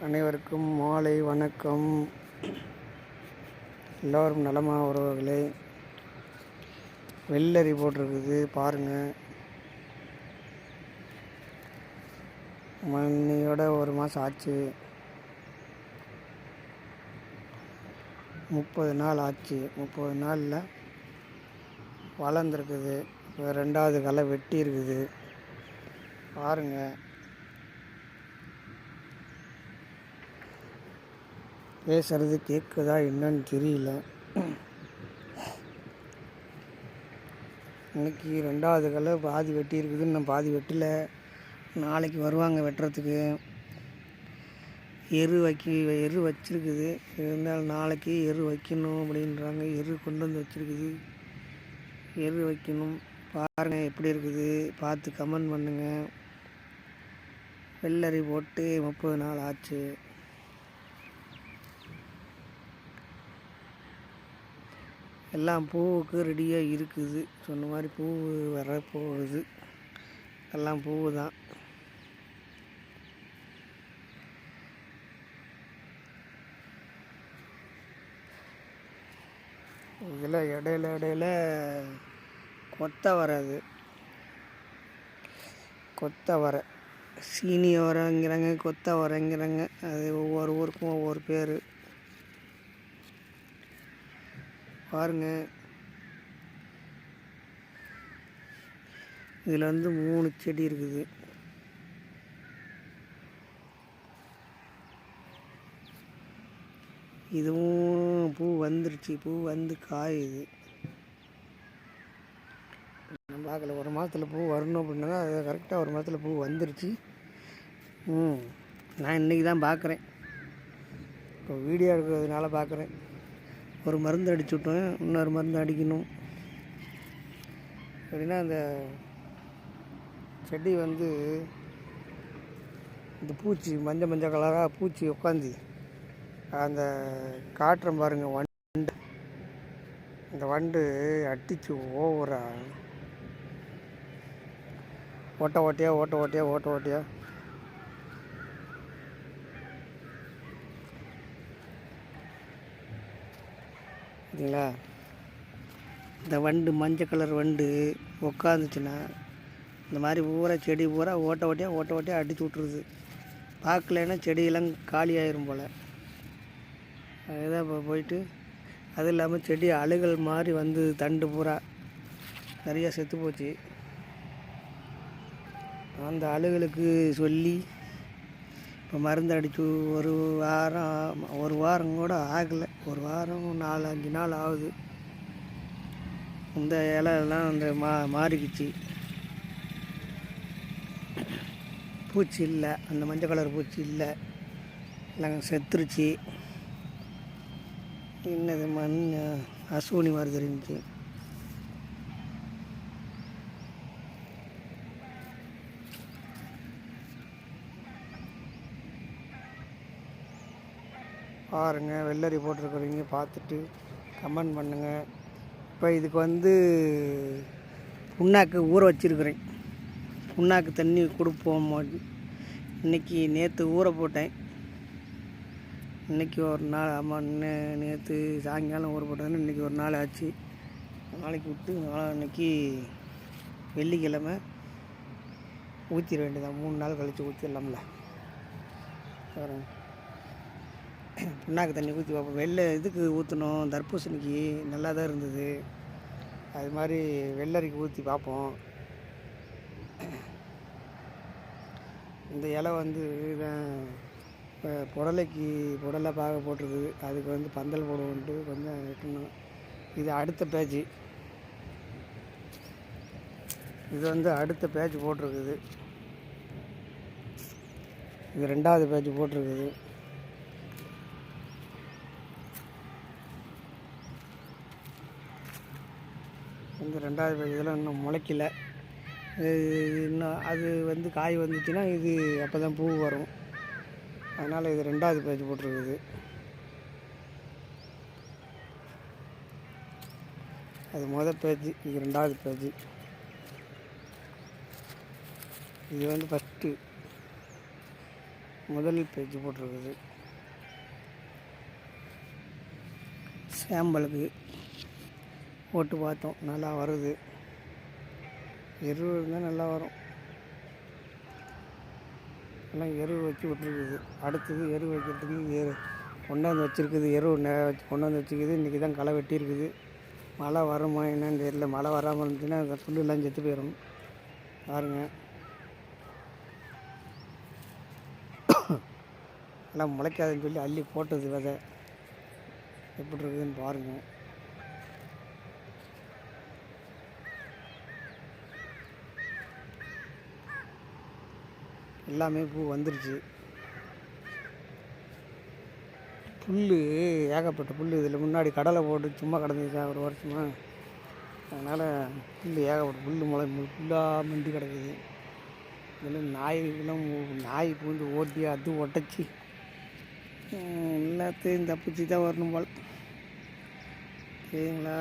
அனைவருக்கும் மாலை வணக்கம். எல்லோரும் நலமா உறவுகளே? வெள்ளரி போட்டிருக்குது பாருங்கள். மண்ணியோட ஒரு மாதம் ஆச்சு, 30 நாள் ஆச்சு. 30 நாளில் வளர்ந்துருக்குது. இப்போ 2வது களை வெட்டி இருக்குது பாருங்கள். பேசுகிறது கேட்குதா என்னன்னு தெரியல. இன்றைக்கி 2வது களை பாதி வெட்டி இருக்குது, இன்னும் பாதி வெட்டல. நாளைக்கு வருவாங்க வெட்டுறதுக்கு. எரு வச்சிருக்குது. இருந்தாலும் நாளைக்கு எரு வைக்கணும் அப்படின்றாங்க. எரு கொண்டு வந்து வச்சுருக்குது, எரு வைக்கணும். பாருங்கள் எப்படி இருக்குது, பார்த்து கமெண்ட் பண்ணுங்கள். வெள்ளரி போட்டு 30 நாள் ஆச்சு. எல்லாம் பூவுக்கு ரெடியாக இருக்குது. சொன்ன மாதிரி பூ வரப்போகுது. எல்லாம் பூவு தான். இதில் இடையில கொத்தவரை, கொத்தவரை சீனி வரங்கிறாங்க, கொத்தவரைங்கிறாங்க. அது ஒவ்வொரு ஊருக்கும் ஒவ்வொரு பேர். பாருங்கள், இதில் 3 செடி இருக்குது. இதுவும் பூ வந்துருச்சு. பூ வந்து காயுது. நம்ம பார்க்கல, ஒரு மாதத்தில் பூ வரணும் அப்படின்னா அது கரெக்டாக ஒரு மாதத்தில் பூ வந்துருச்சு. நான் இன்றைக்கி தான் பார்க்குறேன். இப்போ வீடியோ எடுக்கிறதுனால பார்க்குறேன். ஒரு மருந்து அடிச்சு விட்டேன், இன்னொரு மருந்து அடிக்கணும். அப்படின்னா அந்த செடி இந்த பூச்சி மஞ்சள் கலராக பூச்சி உட்காந்து அந்த காட்டுறேன் பாருங்கள். வண்டு, இந்த வண்டு அடித்து ஓவராக ஓட்ட ஓட்டையாக சரிங்களா? இந்த வண்டு மஞ்சள் கலர் வண்டு உக்காந்துச்சுன்னா இந்த மாதிரி செடி பூரா ஓட்ட ஓட்டையாக அடிச்சு விட்ருது. பார்க்கலன்னா செடியெல்லாம் காலி ஆயிரும் போல். அதுதான் இப்போ போயிட்டு, அது இல்லாமல் செடி அழுகல் மாதிரி தண்டு பூரா நிறையா செத்து போச்சு. அந்த அழுகலுக்கு சொல்லி இப்போ மருந்து அடித்து ஒரு வாரம் கூட ஆகலை. ஒரு வாரம் 4-5 நாள் ஆகுது. இந்த இலையெல்லாம் அந்த மாறிக்கிச்சு. பூச்சி இல்லை, அந்த மஞ்சள் கலர் பூச்சி இல்லை, எல்லாம் செத்துருச்சு. என்னது மண் அசூனி மாதிரி தெரிஞ்சிச்சு. பாருங்கள், வெள்ளரி போட்டிருக்கிறீங்க, பார்த்துட்டு கமெண்ட் பண்ணுங்கள். இப்போ இதுக்கு புண்ணாக்கு ஊற வச்சுருக்கிறேன். புண்ணாக்கு தண்ணி கொடுப்போம். நேற்று ஊற போட்டேன். இன்றைக்கி ஒரு நாள், ஆமாம், நேற்று சாயங்காலம் ஊற போட்டதுன்னு இன்றைக்கி ஒரு நாள் ஆச்சு. நாளைக்கு விட்டு அன்றைக்கி வெள்ளிக்கிழமை ஊற்றிட வேண்டியதான். 3 நாள் கழித்து ஊற்றிடலாம்ல. பாருங்கள், புண்ணாக்கு தண்ணி ஊற்றி பார்ப்போம். இதுக்கு ஊற்றணும், தர்பூசணிக்கு நல்லா தான் இருந்தது. அது மாதிரி வெள்ளரிக்கு ஊற்றி பார்ப்போம். இந்த இலை புடலை பாக போட்டிருக்குது. அதுக்கு பந்தல் போடுவோன்ட்டு கொஞ்சம் வெட்டணும். இது அடுத்த பேட்ச். இது அடுத்த பேட்ச் போட்டிருக்குது. இது 2வது பேட்ச் போட்டிருக்குது. இந்த 2வது பேட்ச் இதெல்லாம் இன்னும் முளைக்கல. இன்னும் அது காய் வந்துச்சுன்னா இது அப்போ தான் பூ வரும். அதனால் இது 2வது பேட்ச் போட்டிருக்குது. அது மொதல் பேட்ச், இது 2வது பேட்ச். இது ஃபஸ்ட்டு. முதல் பேஜ் போட்டிருக்குது. சாம்பலுக்கு போட்டு பார்த்தோம், நல்லா வருது. எரு இருந்தால் நல்லா வரும். எல்லாம் எரு வச்சு விட்டுருக்குது. அடுத்தது எரு வைக்கிறதுக்கு கொண்டாந்து வச்சுருக்குது. எரு கொண்டாந்து வச்சுருக்குது. இன்றைக்கி தான் களை வெட்டியிருக்குது. மழை வருமா என்னன்னு தெரியல. மழை வராமல் இருந்துச்சுன்னா அந்த புல்லுலாம் செத்து போயிடும். பாருங்கள், எல்லாம் முளைக்காதுன்னு சொல்லி அள்ளி போட்டது விதை எப்படி இருக்குதுன்னு பாருங்கள். எல்லாமே பூ வந்துருச்சு. புல் ஏகப்பட்ட புல். இதில் முன்னாடி கடலை போட்டு சும்மா கிடந்துச்சா ஒரு வருஷமாக, அதனால் புல் ஏகப்பட்ட புல் புல்லாக மண்டி கிடக்குது. இதில் நாய் பூந்து ஓட்டி அது ஒட்டச்சி எல்லாத்தையும் தப்பிச்சு தான் வரணும் போல். சரிங்களா?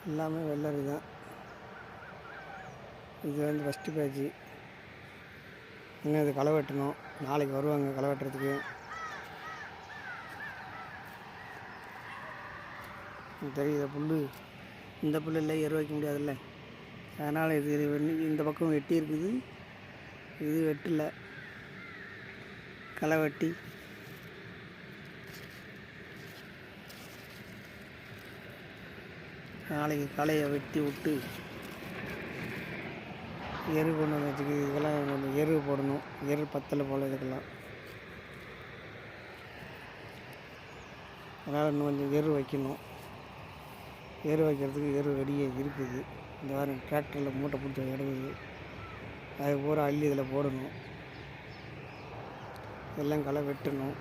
எல்லாமே வெள்ளரி தான். இது வந்து ஃபஸ்ட்டு பேஜ். இன்னும் இது களை வெட்டணும். நாளைக்கு வருவாங்க களை வெட்டுறதுக்கு. தெரியுத புல், இந்த புல் இல்லை எரு வைக்க முடியாதுல்ல, அதனால் இது இந்த பக்கம் வெட்டி இருக்குது. இது வெட்டலை, களை வெட்டி நாளைக்கு களையை வெட்டி விட்டு எரு கொண்டு வந்து வச்சுக்கிது. இதெல்லாம் கொஞ்சம் எரு போடணும். எரு பத்தலை போல் இதுக்கெல்லாம். அதனால் இன்னும் கொஞ்சம் எரு வைக்கணும். எரு வைக்கிறதுக்கு எரு ரெடியாக இருக்குது. இந்த வாரம் டிராக்டரில் மூட்டை பிடிச்சி எடுக்குது. அது பூரா அள்ளி இதில் போடணும். எல்லாம் களை வெட்டணும்.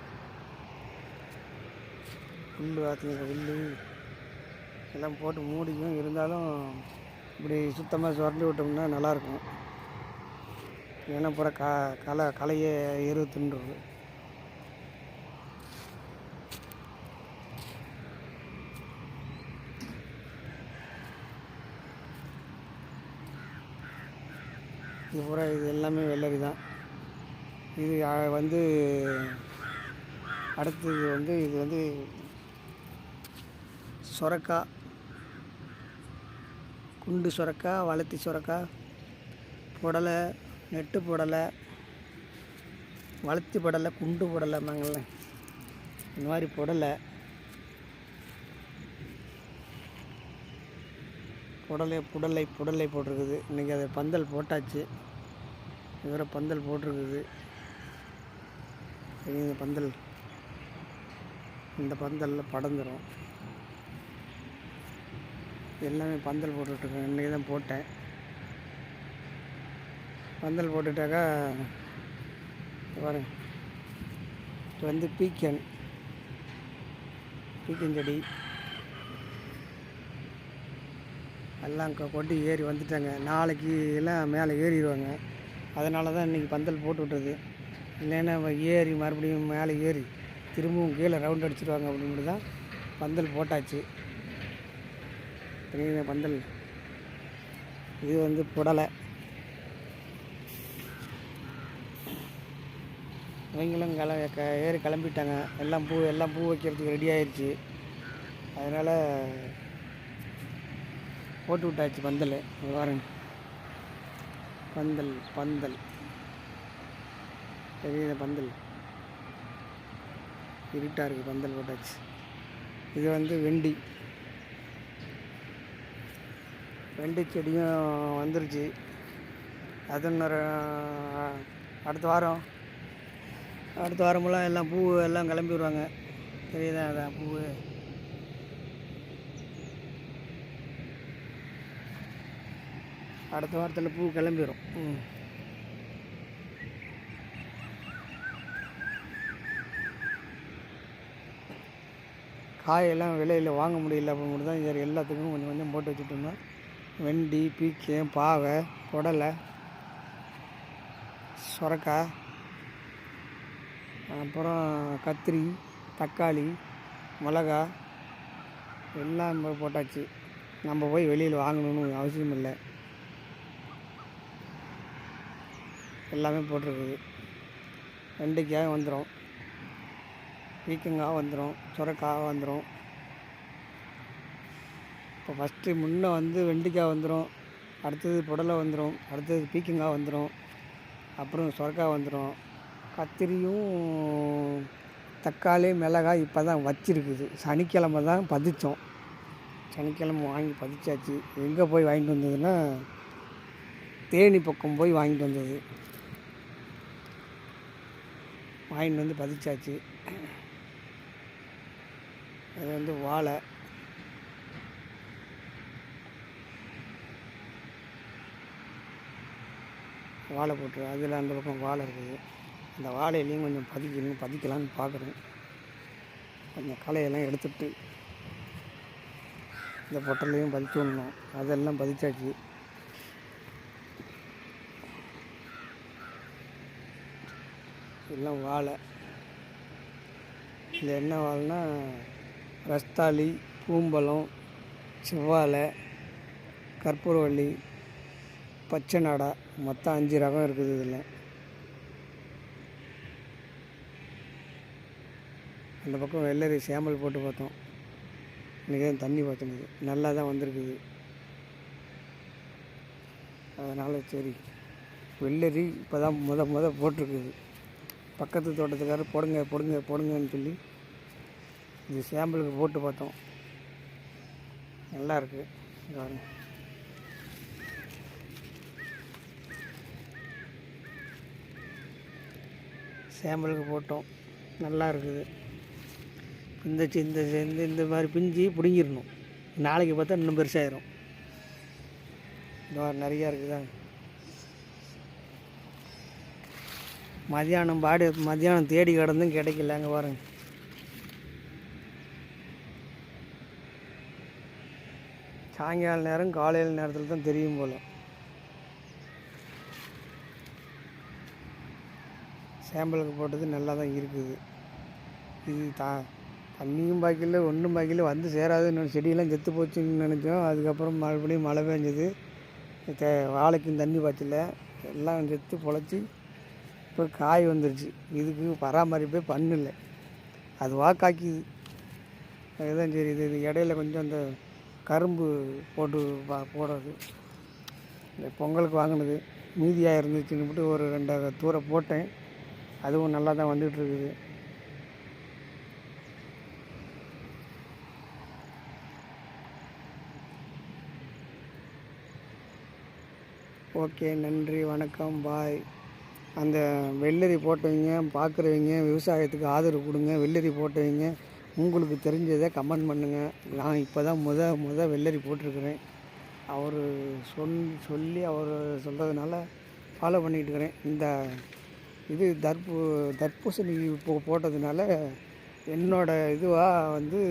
புல் வாத்திங்க புல் எல்லாம் போட்டு மூடிக்கும். இருந்தாலும் இப்படி சுத்தமாக சுரண்டி விட்டோம்னா நல்லாயிருக்கும். ஏன்னா பூரா களையை எரு தின்றுது. இது பூரா இது எல்லாமே வெள்ளரி தான். இது வந்து அடுத்தது வந்து இது வந்து சொரக்காய், குண்டு சொரக்காய், வளர்த்தி சொரக்காய், புடலை, நெட்டு புடலை, வளர்த்தி புடலை, குண்டு புடலைம்பாங்கள்ல, இந்த மாதிரி புடலை புடலை போட்டிருக்குது. இன்றைக்கி அதை பந்தல் போட்டாச்சு. இவரை பந்தல் போட்டிருக்குது. இந்த பந்தலில் படந்துடும். எல்லாமே பந்தல் போட்டுட்ருக்கேன். இன்றைக்கி தான் போட்டேன். பந்தல் போட்டுட்டாக்கா பாருங்க, இது வந்து பீக்கன் செடி எல்லாம் கொட்டி ஏறி வந்துட்டாங்க. நாளைக்கு எல்லாம் மேலே ஏறிடுவாங்க. அதனால தான் இன்றைக்கி பந்தல் போட்டு விட்டுறது. இல்லைன்னா ஏறி மறுபடியும் மேலே ஏறி திரும்பவும் கீழே ரவுண்ட் அடிச்சிடுவாங்க அப்படின்னு தான் பந்தல் போட்டாச்சு. பந்தல் இது வந்து புடலை. இவங்களும் ஏறி கிளம்பிட்டாங்க. எல்லாம் பூ வைக்கிறதுக்கு ரெடி ஆயிடுச்சு. அதனால் போட்டு விட்டாச்சு பந்தல். பாருங்க, பந்தல் பெரிய பந்தல் இருட்டாக இருக்குது. பந்தல் போட்டாச்சு. இது வந்து வெண்டி செடியும் வந்துருச்சு. அது இன்னொரு அடுத்த வாரமெல்லாம் எல்லாம் பூ எல்லாம் கிளம்பி வருவாங்க. தெரியுதா? அதான் பூ அடுத்த வாரத்தில் பூ கிளம்பிடும். காயெல்லாம் விலையில் வாங்க முடியல அப்படின்னு மட்டும் தான் சரி எல்லாத்துக்கும் கொஞ்சம் கொஞ்சம் போட்டு வச்சுட்டோம்னா வெண்டி, பீக்கன், பாவை, புடலை, சொரக்காய் அப்புறம் கத்திரி, தக்காளி, மிளகா எல்லாம் போட்டாச்சு. நம்ம போய் வெளியில் வாங்கணும்னு அவசியம் இல்லை, எல்லாமே போட்டிருக்குது. வெண்டைக்காய் வந்துடும், பீக்கங்காய் வந்துடும், சுரைக்காய் வந்துடும். இப்போ ஃபஸ்ட்டு முன்னே வெண்டைக்காய் வந்துடும், அடுத்தது புடலை வந்துடும், அடுத்தது பீக்கங்காய் வந்துடும், அப்புறம் சுரைக்காய் வந்துடும். கத்திரியும் தக்காளி மிளகாய் இப்போ தான் வச்சிருக்குது. சனிக்கிழமை தான் பதிச்சோம். சனிக்கிழமை வாங்கி பதிச்சாச்சு. எங்கே போய் வாங்கிட்டு வந்ததுன்னா தேனி பக்கம் போய் வாங்கிட்டு வந்தது. வாங்கிட்டு வந்து பதிச்சாச்சு. அது வாழை, வாழை போட்டு அதில் அந்த பக்கம் வாழை இருக்குது. அந்த வாழையிலையும் கொஞ்சம் பதிக்கலான்னு பார்க்குறேன். கொஞ்சம் களையெல்லாம் எடுத்துட்டு இந்த பொட்டலையும் பதிச்சு விடணும். அதெல்லாம் பதிச்சாச்சு. எல்லாம் வாழை. இதில் என்ன வாழைனா ரஸ்தாளி, பூம்பழம், செவ்வாழை, கற்பூரவள்ளி, பச்சை நாடா, மொத்தம் 5 ரகம் இருக்குது. இதில் அந்த பக்கம் வெள்ளரி சேமல் போட்டு பார்த்தோம். இன்றைக்கி தான் தண்ணி பார்த்தோம், நல்லா தான் வந்திருக்குது. அதனால் சரி, வெள்ளரி இப்போ தான் முத போட்டிருக்குது. பக்கத்து தோட்டத்துக்காரர் போடுங்கன்னு சொல்லி இது சேம்பிளுக்கு போட்டு பார்த்தோம். நல்லாயிருக்கு. சேம்பிளுக்கு போட்டோம், நல்லா இருக்குது. இந்த மாதிரி பிஞ்சு பிடுங்கிடணும். நாளைக்கு பார்த்தா இன்னும் பெருசாகிடும். இந்த மாதிரி நிறையா இருக்குதா. மதியானம் தேடி கிடந்தும் கிடைக்கல. அங்கே பாருங்க, சாயங்கால நேரம் காலையில் நேரத்தில் தான் தெரியும் போல். சேம்பிளுக்கு போட்டது நல்லா தான் இருக்குது. இது தண்ணியும் பாய்க்கல, ஒன்றும் பாய்க்கல, வந்து சேராது. இன்னொரு செடியெல்லாம் செத்து போச்சுன்னு நினச்சோம். அதுக்கப்புறம் மறுபடியும் மழை பெஞ்சது. வாழைக்கும் தண்ணி பாய்ச்சல, எல்லாம் செத்து பொழைச்சி இப்போ காய் வந்துருச்சு. இதுக்கு பராமரிப்பே பண்ணல, அதுவாக காய்க்குது. அதுதான் சரி. இது இடையில கொஞ்சம் அந்த கரும்பு போட்டு போடுறது, இந்த பொங்கலுக்கு வாங்கினது மீதியாக இருந்துச்சுன்னு ஒரு 2 தூரை போட்டேன். அதுவும் நல்லா தான் வந்துட்டுருக்குது. ஓகே, நன்றி, வணக்கம், பாய். அந்த வெள்ளரி போட்டவங்க, பார்க்குறவங்க, விவசாயத்துக்கு ஆதரவு கொடுங்க. வெள்ளரி போட்டவங்க உங்களுக்கு தெரிஞ்சதை கமெண்ட் பண்ணுங்கள். நான் இப்போ தான் முத வெள்ளரி போட்டிருக்கிறேன். அவர் சொல்லி அவர் சொல்கிறதுனால ஃபாலோ பண்ணிகிட்டு இருக்கிறேன். இந்த இது தர்பூசணி போட்டதுனால என்னோடய இதுவாக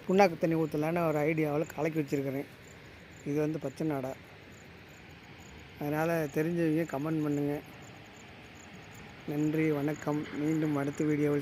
புண்ணாக்கு தண்ணி ஊற்றலான்னு ஒரு ஐடியாவில் கலக்கி வச்சுருக்கிறேன். இது பச்சை நாடா. அதனால் தெரிஞ்சவங்க கமெண்ட் பண்ணுங்கள். நன்றி, வணக்கம். மீண்டும் அடுத்த வீடியோவில்